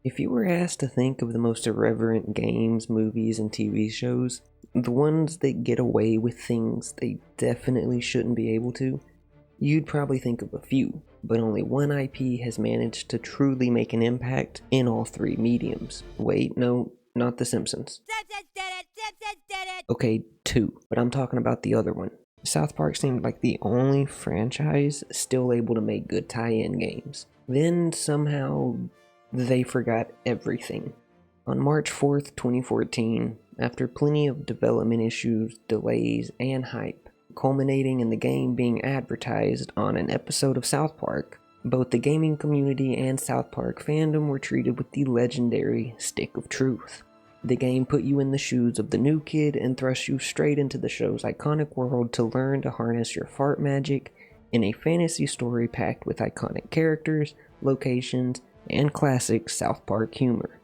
If you were asked to think of the most irreverent games, movies, and TV shows, the ones that get away with things they definitely shouldn't be able to, you'd probably think of a few, but only one IP has managed to truly make an impact in all three mediums. Wait, no, not The Simpsons. Okay, two, but I'm talking about the other one. South Park seemed like the only franchise still able to make good tie-in games. Then somehow they forgot everything. On March 4th, 2014, after plenty of development issues, delays, and hype, culminating in the game being advertised on an episode of South Park, both the gaming community and South Park fandom were treated with the legendary Stick of Truth. The game put you in the shoes of the new kid and thrust you straight into the show's iconic world to learn to harness your fart magic in a fantasy story packed with iconic characters, locations, and classic South Park humor.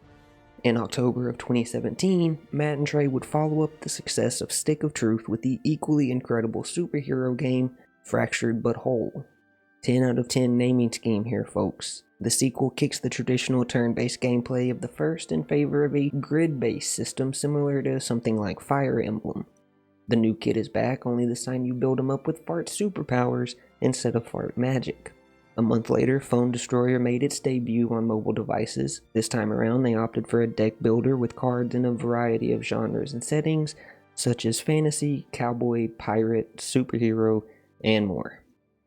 In October of 2017, Matt and Trey would follow up the success of Stick of Truth with the equally incredible superhero game Fractured But Whole. 10 out of 10 naming scheme here, folks. The sequel kicks the traditional turn-based gameplay of the first in favor of a grid-based system similar to something like Fire Emblem. The new kid is back, only this time you build him up with fart superpowers instead of fart magic. A month later, Phone Destroyer made its debut on mobile devices. This time around, they opted for a deck builder with cards in a variety of genres and settings, such as fantasy, cowboy, pirate, superhero, and more.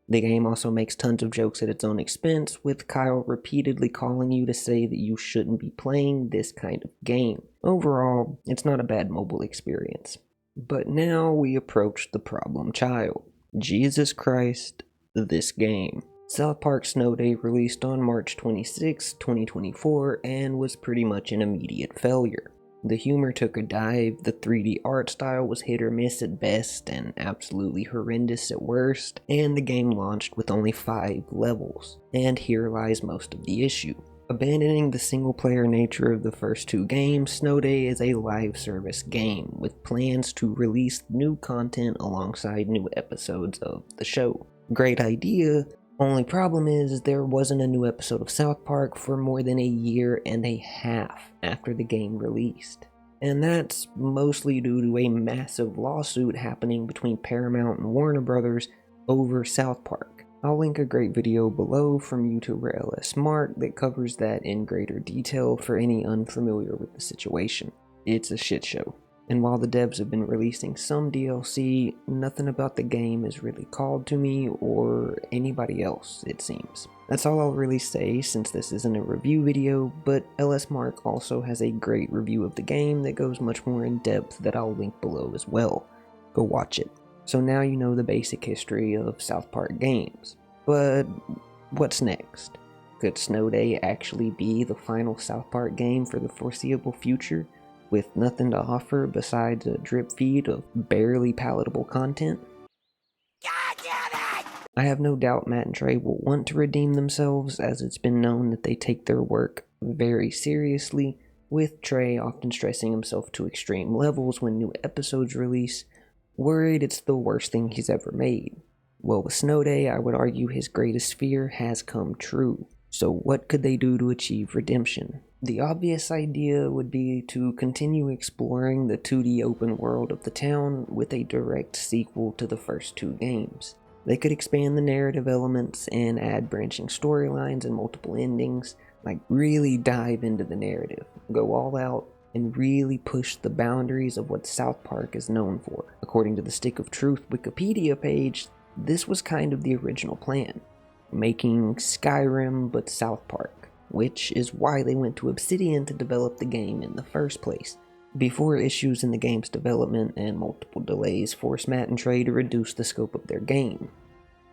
The game also makes tons of jokes at its own expense, with Kyle repeatedly calling you to say that you shouldn't be playing this kind of game. Overall, it's not a bad mobile experience. But now we approach the problem child. Jesus Christ, this game. South Park Snow Day released on March 26, 2024, and was pretty much an immediate failure. The humor took a dive, the 3D art style was hit or miss at best and absolutely horrendous at worst, and the game launched with only 5 levels. And here lies most of the issue. Abandoning the single-player nature of the first 2 games, Snow Day is a live service game, with plans to release new content alongside new episodes of the show. Great idea, only problem is there wasn't a new episode of South Park for more than a year and a half after the game released. And that's mostly due to a massive lawsuit happening between Paramount and Warner Brothers over South Park. I'll link a great video below from YouTuber LS Mark that covers that in greater detail for any unfamiliar with the situation. It's a shit show. And while the devs have been releasing some DLC, nothing about the game is really called to me or anybody else, it seems. That's all I'll really say since this isn't a review video, but LS Mark also has a great review of the game that goes much more in depth that I'll link below as well. Go watch it. So now you know the basic history of South Park games. But what's next? Could Snow Day actually be the final South Park game for the foreseeable future, with nothing to offer besides a drip feed of barely palatable content? God damn it! I have no doubt Matt and Trey will want to redeem themselves, as it's been known that they take their work very seriously, with Trey often stressing himself to extreme levels when new episodes release, worried it's the worst thing he's ever made. Well, with Snow Day, I would argue his greatest fear has come true. So what could they do to achieve redemption? The obvious idea would be to continue exploring the 2D open world of the town with a direct sequel to the first 2 games. They could expand the narrative elements and add branching storylines and multiple endings, like really dive into the narrative, go all out, and really push the boundaries of what South Park is known for. According to the Stick of Truth Wikipedia page, this was kind of the original plan, making Skyrim but South Park, which is why they went to Obsidian to develop the game in the first place, before issues in the game's development and multiple delays forced Matt and Trey to reduce the scope of their game.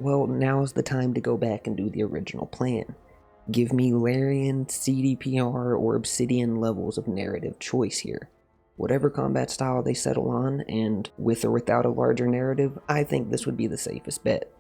Well, now's the time to go back and do the original plan. Give me Larian, CDPR, or Obsidian levels of narrative choice here. Whatever combat style they settle on, and with or without a larger narrative, I think this would be the safest bet.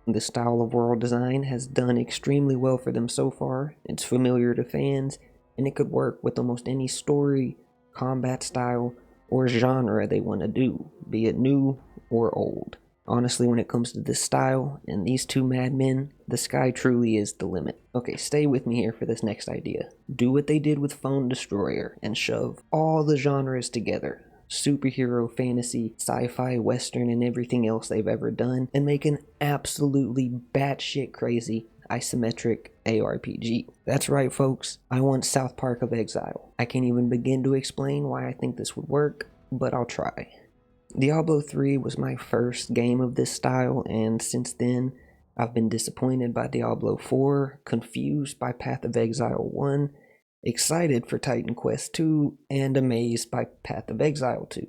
This style of world design has done extremely well for them so far, it's familiar to fans, and it could work with almost any story, combat style, or genre they want to do, be it new or old. Honestly, when it comes to this style and these two madmen, the sky truly is the limit. Okay, stay with me here for this next idea. Do what they did with Phone Destroyer and shove all the genres together. Superhero, fantasy, sci-fi, western, and everything else they've ever done, and make an absolutely batshit crazy isometric ARPG. That's right, folks. I want South Park of Exile. I can't even begin to explain why I think this would work, but I'll try. Diablo 3 was my first game of this style, and since then, I've been disappointed by Diablo 4, confused by Path of Exile 1, excited for Titan Quest 2, and amazed by Path of Exile 2.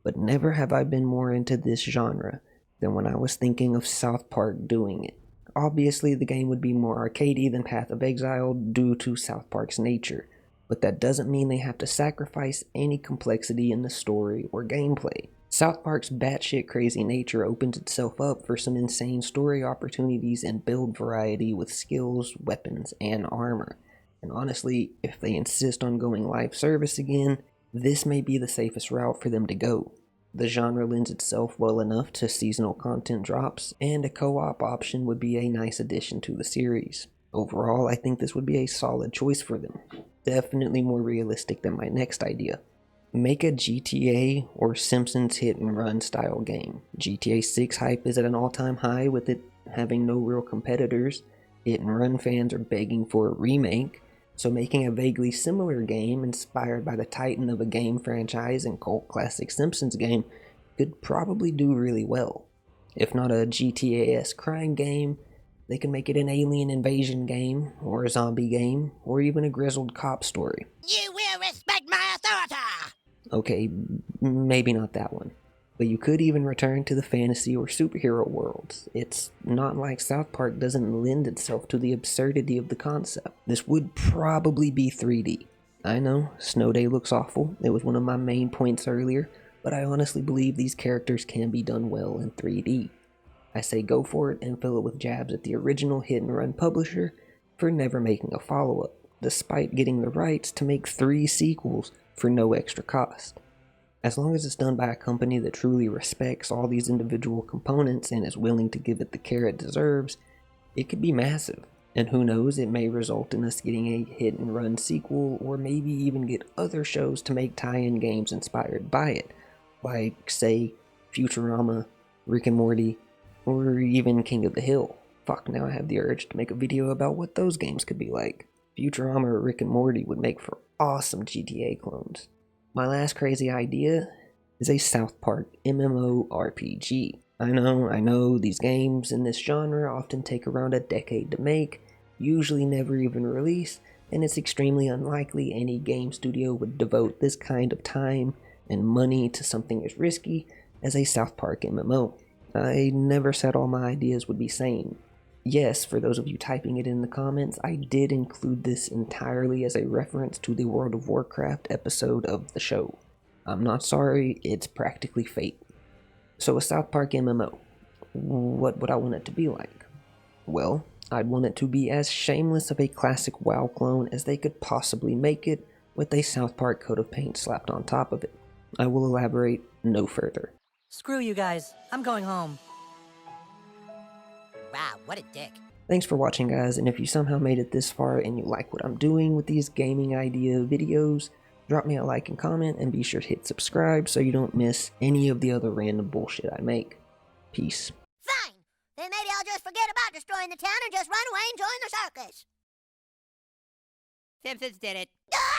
But never have I been more into this genre than when I was thinking of South Park doing it. Obviously, the game would be more arcadey than Path of Exile due to South Park's nature, but that doesn't mean they have to sacrifice any complexity in the story or gameplay. South Park's batshit crazy nature opens itself up for some insane story opportunities and build variety with skills, weapons, and armor. And honestly, if they insist on going live service again, this may be the safest route for them to go. The genre lends itself well enough to seasonal content drops, and a co-op option would be a nice addition to the series. Overall, I think this would be a solid choice for them. Definitely more realistic than my next idea. Make a GTA or Simpsons hit and run style game. GTA 6 hype is at an all-time high with it having no real competitors. Hit and run fans are begging for a remake, so making a vaguely similar game inspired by the titan of a game franchise and cult classic Simpsons game could probably do really well. If not a GTA-esque crime game, they can make it an alien invasion game, or a zombie game, or even a grizzled cop story. You will respect my authority! Okay, maybe not that one. But you could even return to the fantasy or superhero worlds. It's not like South Park doesn't lend itself to the absurdity of the concept. This would probably be 3D. I know, Snow Day looks awful. It was one of my main points earlier, but I honestly believe these characters can be done well in 3D. I say go for it and fill it with jabs at the original hit and run publisher for never making a follow-up, despite getting the rights to make 3 sequels for no extra cost. As long as it's done by a company that truly respects all these individual components and is willing to give it the care it deserves, it could be massive. And who knows, it may result in us getting a hit and run sequel, or maybe even get other shows to make tie-in games inspired by it, like, say, Futurama, Rick and Morty, or even King of the Hill. Fuck, now I have the urge to make a video about what those games could be like. Futurama or Rick and Morty would make for awesome GTA clones. My last crazy idea is a South Park MMORPG. I know, these games in this genre often take around a decade to make, usually never even release, and it's extremely unlikely any game studio would devote this kind of time and money to something as risky as a South Park MMO. I never said all my ideas would be sane. Yes, for those of you typing it in the comments, I did include this entirely as a reference to the World of Warcraft episode of the show. I'm not sorry, it's practically fate. So a South Park MMO, what would I want it to be like? Well, I'd want it to be as shameless of a classic WoW clone as they could possibly make it, with a South Park coat of paint slapped on top of it. I will elaborate no further. Screw you guys, I'm going home. Wow, what a dick. Thanks for watching, guys, and if you somehow made it this far and you like what I'm doing with these gaming idea videos, drop me a like and comment, and be sure to hit subscribe so you don't miss any of the other random bullshit I make. Peace. Fine! Then maybe I'll just forget about destroying the town and just run away and join the circus. Simpsons did it.